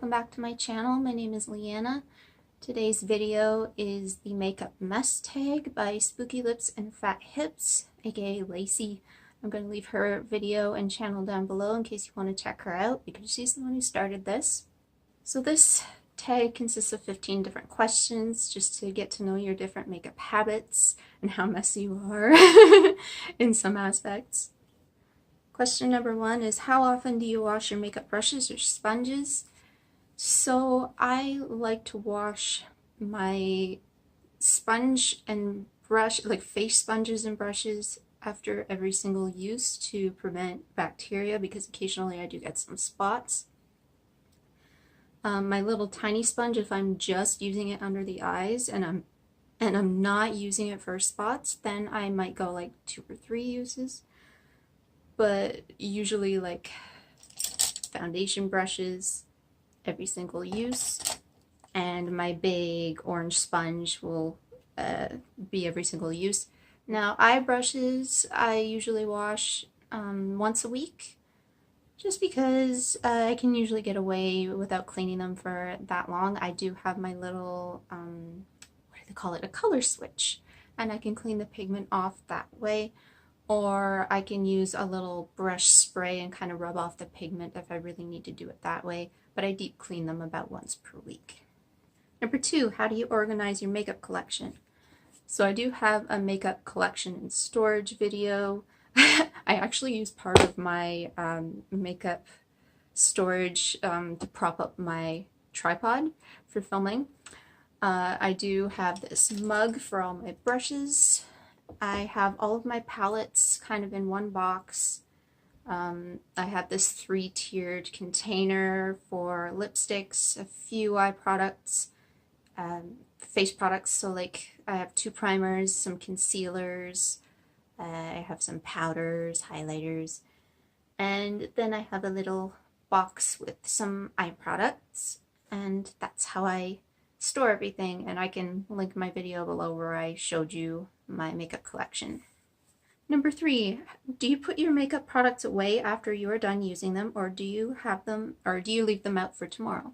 welcome back to my channel. My name is Liana. Today's video is the makeup mess tag by Spooky Lips and Fat Hips, aka Lacey. I'm going to leave her video and channel down below in case you want to check her out because she's the one who started this. So this tag consists of 15 different questions just to get to know your different makeup habits and how messy you are in some aspects. Question number 1 is, how often do you wash your makeup brushes or sponges? So I like to wash my sponge and brush, like face sponges and brushes, after every single use to prevent bacteria because occasionally I do get some spots. My little tiny sponge, if I'm just using it under the eyes and I'm not using it for spots, then I might go like 2 or 3 uses. But usually like foundation brushes every single use, and my big orange sponge will be every single use. Now eye brushes I usually wash once a week, just because I can usually get away without cleaning them for that long. I do have my little what do they call it, a color switch, and I can clean the pigment off that way. Or I can use a little brush spray and kind of rub off the pigment if I really need to do it that way, but I deep clean them about once per week. Number 2, how do you organize your makeup collection? So I do have a makeup collection and storage video. I actually use part of my makeup storage to prop up my tripod for filming. I do have this mug for all my brushes. I have all of my palettes kind of in one box. I have this 3-tiered container for lipsticks, a few eye products, face products, so like I have 2 primers, some concealers, I have some powders, highlighters, and then I have a little box with some eye products, and that's how I store everything, and I can link my video below where I showed you my makeup collection. Number 3, do you put your makeup products away after you are done using them, or do you leave them out for tomorrow?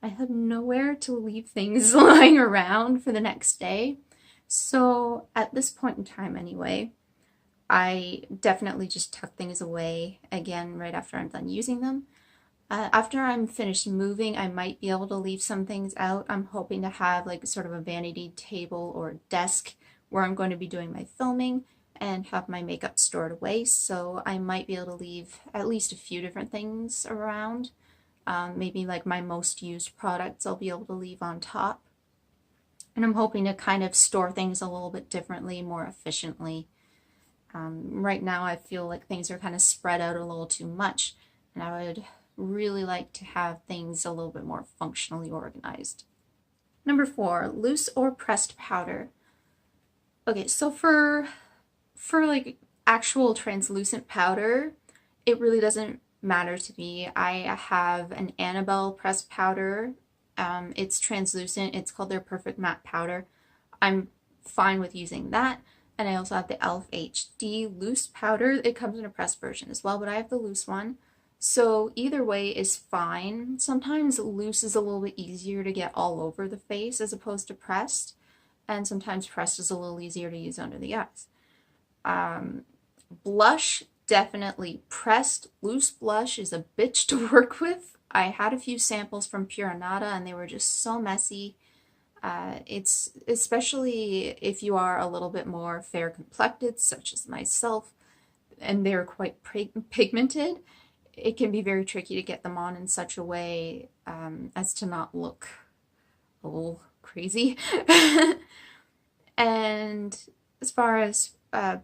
I have nowhere to leave things lying around for the next day, so at this point in time anyway, I definitely just tuck things away again right after I'm done using them. After I'm finished moving, I might be able to leave some things out. I'm hoping to have like sort of a vanity table or desk where I'm going to be doing my filming and have my makeup stored away, so I might be able to leave at least a few different things around. Maybe like my most used products I'll be able to leave on top. And I'm hoping to kind of store things a little bit differently, more efficiently. Right now I feel like things are kind of spread out a little too much, and I would really like to have things a little bit more functionally organized. Number 4, loose or pressed powder. Okay, so for like actual translucent powder, it really doesn't matter to me. I have an Annabelle pressed powder. It's translucent. It's called their Perfect Matte Powder. I'm fine with using that. And I also have the e.l.f. HD loose powder. It comes in a pressed version as well, but I have the loose one. So either way is fine. Sometimes loose is a little bit easier to get all over the face as opposed to pressed. And sometimes pressed is a little easier to use under the eyes. Blush, definitely pressed. Loose blush is a bitch to work with. I had a few samples from Pura Nada and they were just so messy. It's especially if you are a little bit more fair complected, such as myself, and they're quite pigmented, it can be very tricky to get them on in such a way as to not look a little crazy. And as far as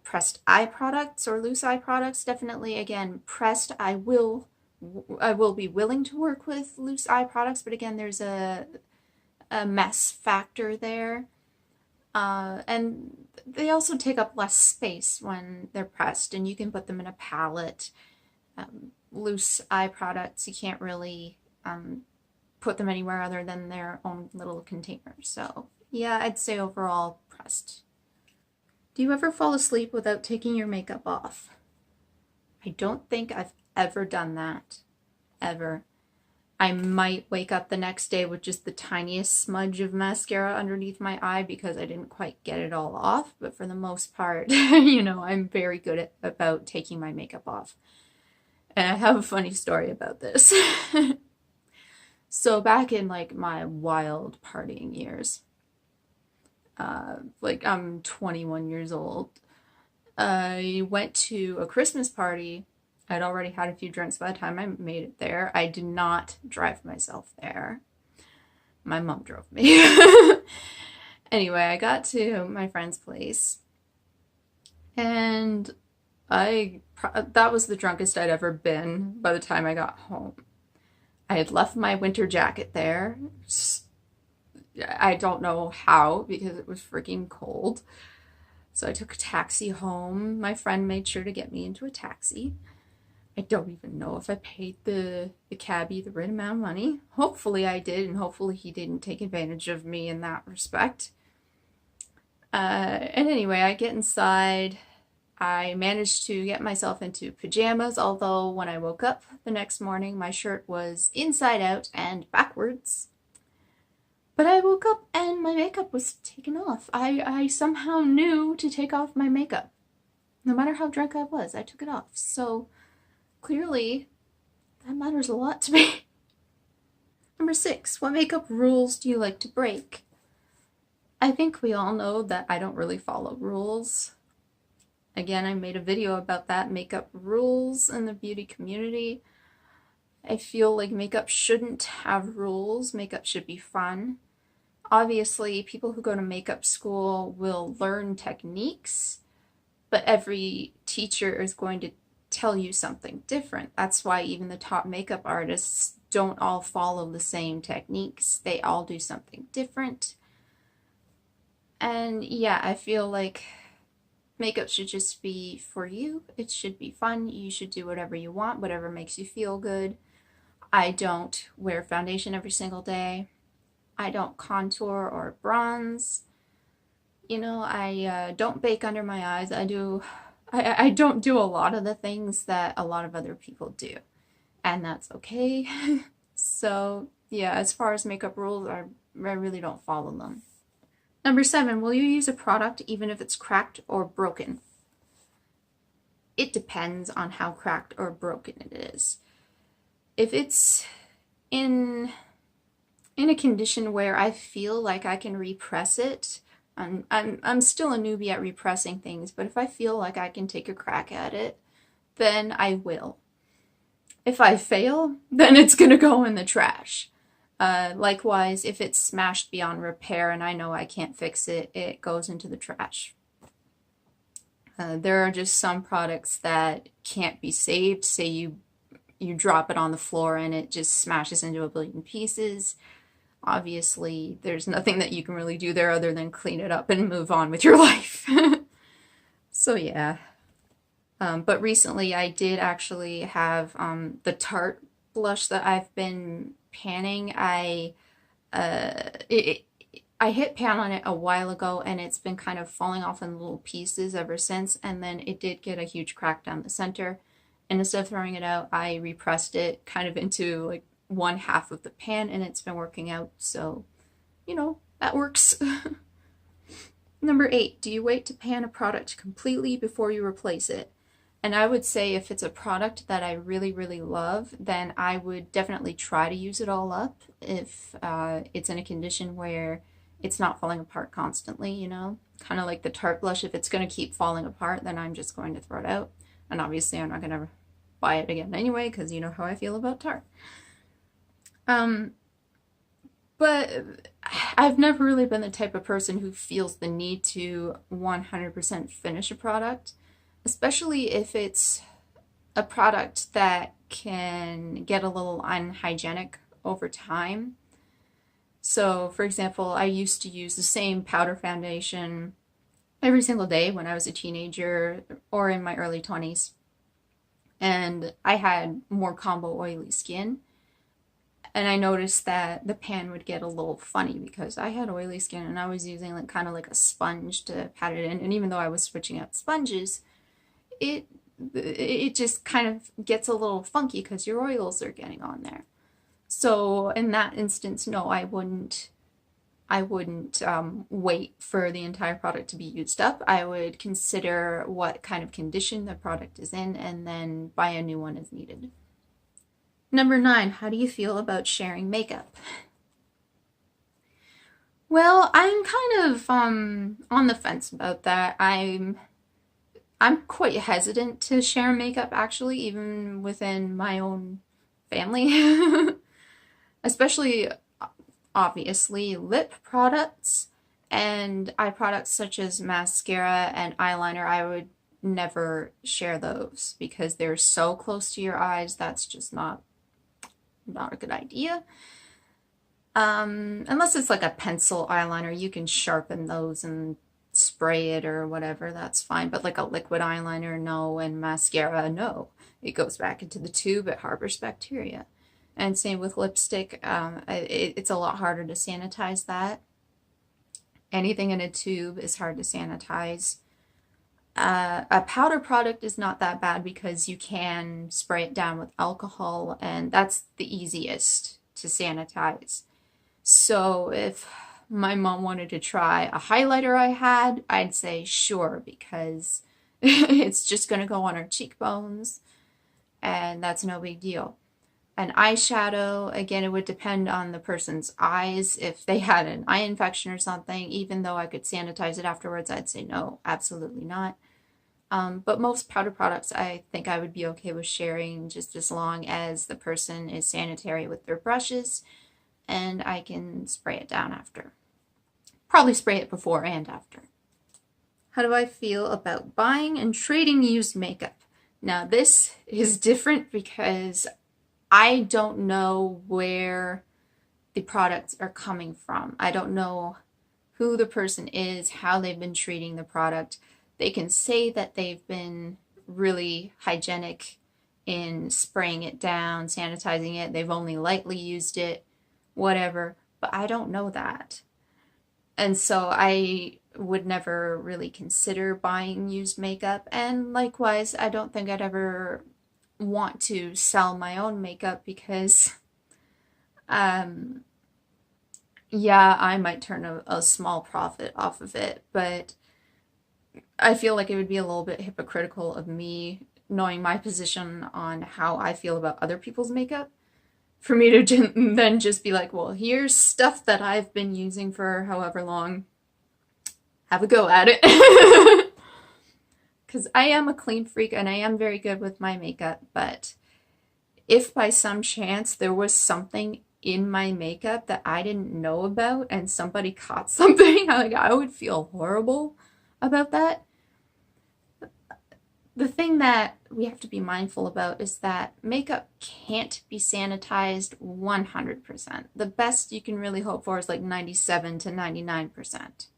pressed eye products or loose eye products, definitely again pressed. I will be willing to work with loose eye products, but again there's a mess factor there, and they also take up less space when they're pressed, and you can put them in a palette. Loose eye products, you can't really put them anywhere other than their own little container. So yeah, I'd say overall pressed. Do you ever fall asleep without taking your makeup off? I don't think I've ever done that, ever. I might wake up the next day with just the tiniest smudge of mascara underneath my eye because I didn't quite get it all off. But for the most part, you know, I'm very good about taking my makeup off. And I have a funny story about this. So back in like my wild partying years, like I'm 21 years old, I went to a Christmas party. I'd already had a few drinks by the time I made it there. I did not drive myself there. My mom drove me. Anyway, I got to my friend's place, and that was the drunkest I'd ever been by the time I got home. I had left my winter jacket there. I don't know how, because it was freaking cold. So I took a taxi home. My friend made sure to get me into a taxi. I don't even know if I paid the cabbie the right amount of money. Hopefully I did, and hopefully he didn't take advantage of me in that respect. And anyway, I get inside. I managed to get myself into pajamas, although when I woke up the next morning, my shirt was inside out and backwards. But I woke up and my makeup was taken off. I somehow knew to take off my makeup. No matter how drunk I was, I took it off. So clearly, that matters a lot to me. Number 6, what makeup rules do you like to break? I think we all know that I don't really follow rules. Again, I made a video about that, makeup rules in the beauty community. I feel like makeup shouldn't have rules. Makeup should be fun. Obviously, people who go to makeup school will learn techniques, but every teacher is going to tell you something different. That's why even the top makeup artists don't all follow the same techniques. They all do something different. And yeah, I feel like makeup should just be for you. It should be fun. You should do whatever you want, whatever makes you feel good. I don't wear foundation every single day. I don't contour or bronze. You know, I don't bake under my eyes. I don't do a lot of the things that a lot of other people do. And that's okay. So yeah, as far as makeup rules, I really don't follow them. Number 7, will you use a product even if it's cracked or broken? It depends on how cracked or broken it is. If it's in a condition where I feel like I can repress it, I'm still a newbie at repressing things, but if I feel like I can take a crack at it, then I will. If I fail, then it's gonna go in the trash. Likewise, if it's smashed beyond repair and I know I can't fix it, it goes into the trash. There are just some products that can't be saved. Say you drop it on the floor and it just smashes into a billion pieces. Obviously, there's nothing that you can really do there other than clean it up and move on with your life. So yeah. But recently I did actually have the Tarte blush that I've been panning. I hit pan on it a while ago and it's been kind of falling off in little pieces ever since, and then it did get a huge crack down the center, and instead of throwing it out, I repressed it kind of into like one half of the pan, and it's been working out, so you know, that works. Number 8, do you wait to pan a product completely before you replace it? And I would say if it's a product that I really, really love, then I would definitely try to use it all up if it's in a condition where it's not falling apart constantly, you know? Kind of like the Tarte blush, if it's going to keep falling apart, then I'm just going to throw it out. And obviously I'm not going to buy it again anyway, because you know how I feel about Tarte. But I've never really been the type of person who feels the need to 100% finish a product, especially if it's a product that can get a little unhygienic over time. So, for example, I used to use the same powder foundation every single day when I was a teenager or in my early 20s. And I had more combo oily skin. And I noticed that the pan would get a little funny because I had oily skin and I was using like kind of like a sponge to pat it in. And even though I was switching out sponges, it just kind of gets a little funky because your oils are getting on there. So in that instance, no, I wouldn't wait for the entire product to be used up. I would consider what kind of condition the product is in and then buy a new one as needed. Number 9, how do you feel about sharing makeup? Well, I'm kind of on the fence about that. I'm quite hesitant to share makeup actually, even within my own family. Especially obviously lip products and eye products such as mascara and eyeliner. I would never share those because they're so close to your eyes. That's just not a good idea. Unless it's like a pencil eyeliner, you can sharpen those and spray it or whatever, that's fine. But like a liquid eyeliner, no, and mascara, no. It goes back into the tube, it harbors bacteria. And same with lipstick, it's a lot harder to sanitize that. Anything in a tube is hard to sanitize. A powder product is not that bad because you can spray it down with alcohol, and that's the easiest to sanitize. So if my mom wanted to try a highlighter I had, I'd say sure, because it's just going to go on her cheekbones, and that's no big deal. An eyeshadow, again, it would depend on the person's eyes. If they had an eye infection or something, even though I could sanitize it afterwards, I'd say no, absolutely not. But most powder products, I think I would be okay with sharing just as long as the person is sanitary with their brushes and I can spray it down after. Probably spray it before and after. How do I feel about buying and trading used makeup? Now, this is different because I don't know where the products are coming from. I don't know who the person is, how they've been treating the product. They can say that they've been really hygienic in spraying it down, sanitizing it, they've only lightly used it, whatever, but I don't know that. And so I would never really consider buying used makeup, and likewise, I don't think I'd ever want to sell my own makeup because yeah, I might turn a small profit off of it, but I feel like it would be a little bit hypocritical of me, knowing my position on how I feel about other people's makeup, for me to then just be like, well, here's stuff that I've been using for however long. Have a go at it. Because I am a clean freak and I am very good with my makeup, but if by some chance there was something in my makeup that I didn't know about and somebody caught something, I would feel horrible about that. The thing that we have to be mindful about is that makeup can't be sanitized 100%. The best you can really hope for is like 97 to 99%.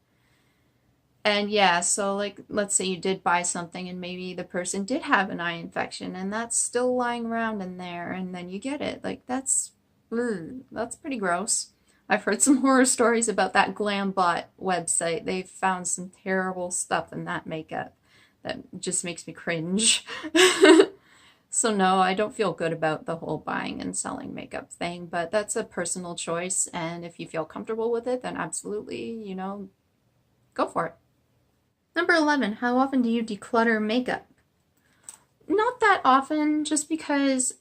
And yeah, so like, let's say you did buy something and maybe the person did have an eye infection and that's still lying around in there and then you get it. Like, that's pretty gross. I've heard some horror stories about that GlamBot website. They've found some terrible stuff in that makeup that just makes me cringe. So no, I don't feel good about the whole buying and selling makeup thing, but that's a personal choice, and if you feel comfortable with it, then absolutely, you know, go for it. Number 11, how often do you declutter makeup? Not that often, just because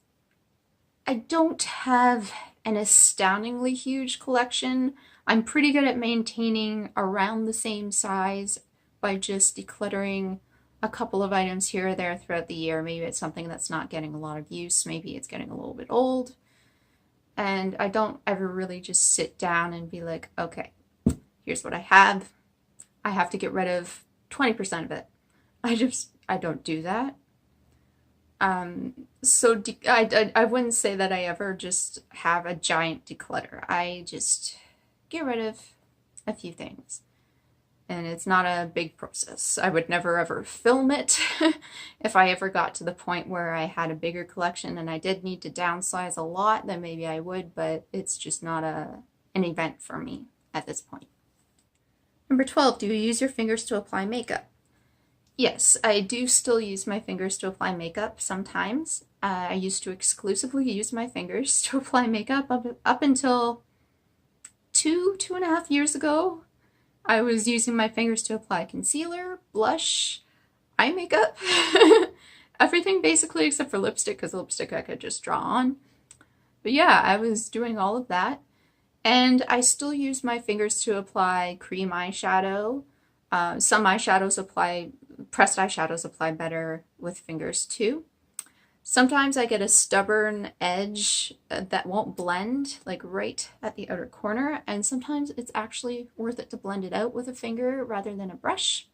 I don't have an astoundingly huge collection. I'm pretty good at maintaining around the same size by just decluttering a couple of items here or there throughout the year. Maybe it's something that's not getting a lot of use, maybe it's getting a little bit old, and I don't ever really just sit down and be like, okay, here's what I have to get rid of 20% of it. I don't do that. So I wouldn't say that I ever just have a giant declutter. I just get rid of a few things. And it's not a big process. I would never ever film it. If I ever got to the point where I had a bigger collection and I did need to downsize a lot, then maybe I would, but it's just not an event for me at this point. Number 12, do you use your fingers to apply makeup? Yes, I do still use my fingers to apply makeup sometimes. I used to exclusively use my fingers to apply makeup up until 2.5 years ago. I was using my fingers to apply concealer, blush, eye makeup, everything basically except for lipstick, because lipstick I could just draw on. But yeah, I was doing all of that. And I still use my fingers to apply cream eyeshadow. Some pressed eyeshadows apply better with fingers too. Sometimes I get a stubborn edge that won't blend, like right at the outer corner, and sometimes it's actually worth it to blend it out with a finger rather than a brush.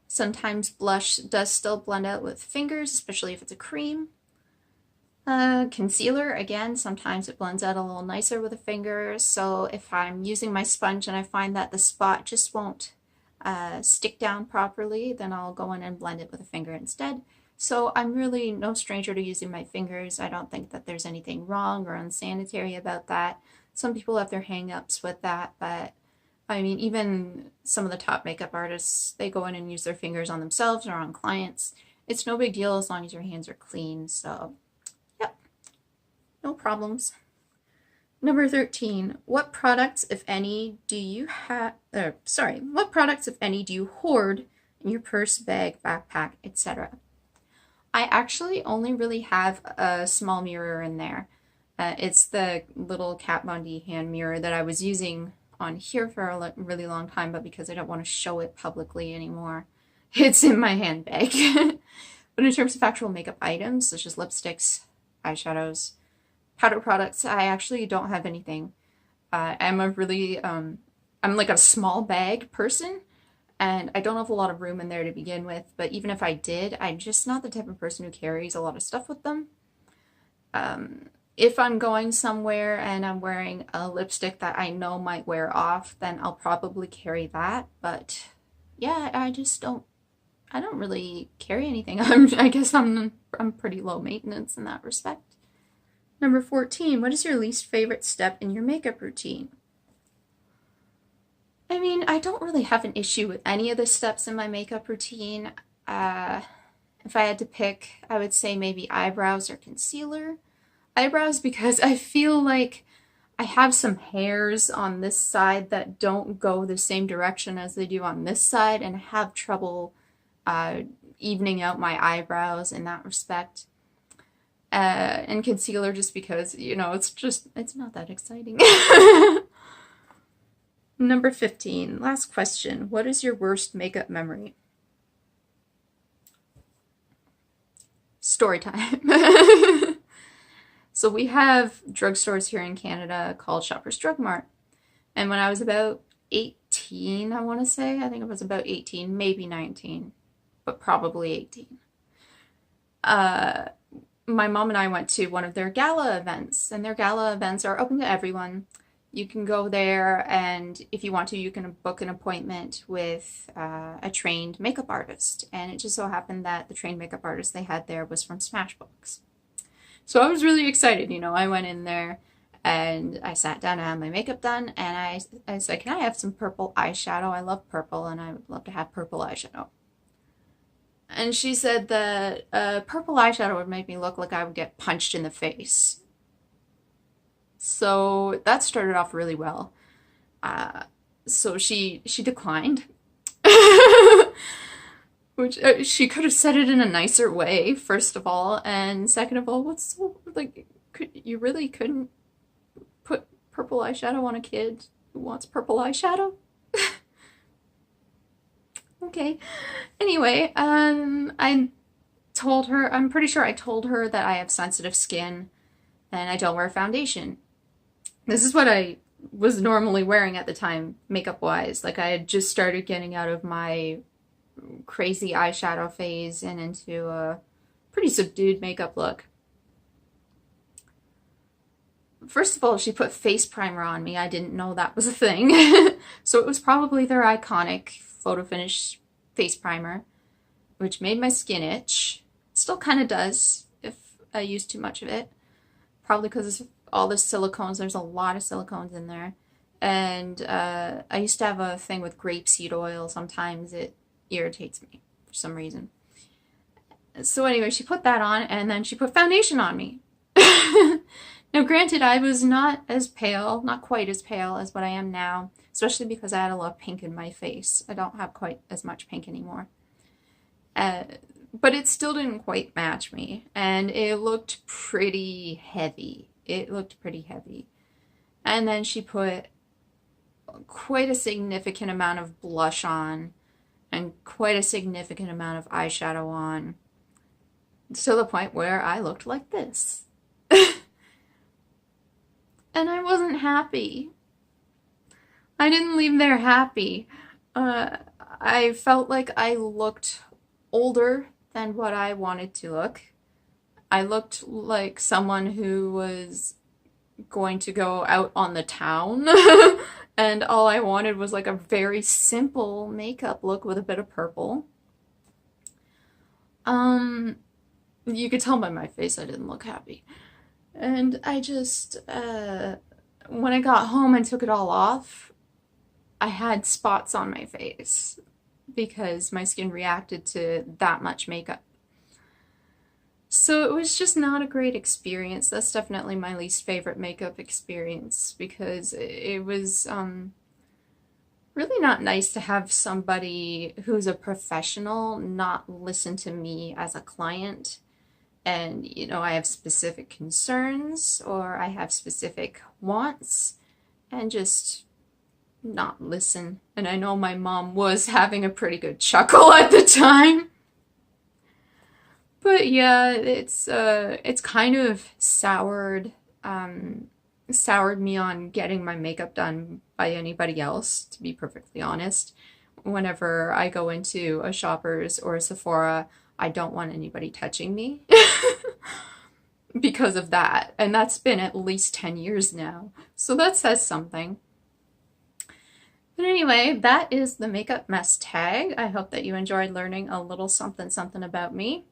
Sometimes blush does still blend out with fingers, especially if it's a cream. Concealer, again, sometimes it blends out a little nicer with a finger, so if I'm using my sponge and I find that the spot just won't stick down properly, then I'll go in and blend it with a finger instead. So I'm really no stranger to using my fingers. I don't think that there's anything wrong or unsanitary about that. Some people have their hang-ups with that, but I mean, even some of the top makeup artists, they go in and use their fingers on themselves or on clients. It's no big deal as long as your hands are clean, so yep, no problems. Number 13, what products, if any, do you what products, if any, do you hoard in your purse, bag, backpack, etc.? I actually only really have a small mirror in there. It's the little Kat Von D hand mirror that I was using on here for a really long time, but because I don't want to show it publicly anymore, it's in my handbag. But in terms of actual makeup items, such as lipsticks, eyeshadows, powder products, I actually don't have anything. I'm like a small bag person, and I don't have a lot of room in there to begin with, but even if I did, I'm just not the type of person who carries a lot of stuff with them. If I'm going somewhere and I'm wearing a lipstick that I know might wear off, then I'll probably carry that, but yeah, I don't really carry anything. I guess I'm pretty low maintenance in that respect. Number 14, what is your least favorite step in your makeup routine? I mean, I don't really have an issue with any of the steps in my makeup routine. If I had to pick, I would say maybe eyebrows or concealer. Eyebrows because I feel like I have some hairs on this side that don't go the same direction as they do on this side, and I have trouble evening out my eyebrows in that respect. And concealer just because, you know, it's not that exciting. Number 15, last question. What is your worst makeup memory? Story time. So we have drugstores here in Canada called Shoppers Drug Mart. And when I was about 18, I want to say, I think it was about 18, maybe 19, but probably 18. My mom and I went to one of their gala events, and their gala events are open to everyone. You can go there, and if you want to, you can book an appointment with a trained makeup artist. And it just so happened that the trained makeup artist they had there was from Smashbox. So I was really excited, you know. I went in there and I sat down and had my makeup done, and I said, can I have some purple eyeshadow? I love purple and I would love to have purple eyeshadow. And she said that purple eyeshadow would make me look like I would get punched in the face. So that started off really well. So she declined. Which she could have said it in a nicer way, first of all, and second of all, what's so, like, you really couldn't put purple eyeshadow on a kid who wants purple eyeshadow? Okay. Anyway, I told her, I'm pretty sure I told her that I have sensitive skin and I don't wear foundation. This is what I was normally wearing at the time, makeup-wise. Like, I had just started getting out of my crazy eyeshadow phase and into a pretty subdued makeup look. First of all, she put face primer on me. I didn't know that was a thing. So it was probably their iconic Photo Finish face primer, which made my skin itch. Still kind of does if I use too much of it. Probably because of all the silicones. There's a lot of silicones in there. And I used to have a thing with grapeseed oil. Sometimes it irritates me. for some reason. So anyway, she put that on, and then she put foundation on me. Now, granted, I was not as pale, not quite as pale as what I am now, especially because I had a lot of pink in my face. I don't have quite as much pink anymore. But it still didn't quite match me, and it looked pretty heavy. It looked pretty heavy. And then she put quite a significant amount of blush on, and quite a significant amount of eyeshadow on, to the point where I looked like this. And I wasn't happy. I didn't leave there happy. I felt like I looked older than what I wanted to look. I looked like someone who was going to go out on the town. And all I wanted was like a very simple makeup look with a bit of purple. You could tell by my face I didn't look happy. And I just, when I got home and took it all off, I had spots on my face because my skin reacted to that much makeup. So it was just not a great experience. That's definitely my least favorite makeup experience, because it was really not nice to have somebody who's a professional not listen to me as a client. And, you know, I have specific concerns or I have specific wants, and just not listen. And I know my mom was having a pretty good chuckle at the time. But yeah, it's kind of soured me on getting my makeup done by anybody else, to be perfectly honest. Whenever I go into a Shoppers or a Sephora, I don't want anybody touching me because of that. And that's been at least 10 years now. So that says something. But anyway, that is the makeup mess tag. I hope that you enjoyed learning a little something about me.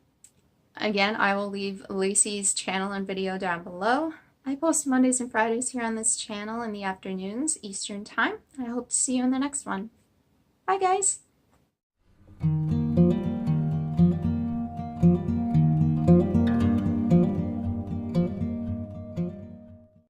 Again, I will leave Lacey's channel and video down below. I post Mondays and Fridays here on this channel in the afternoons, Eastern time. I hope to see you in the next one. Bye, guys!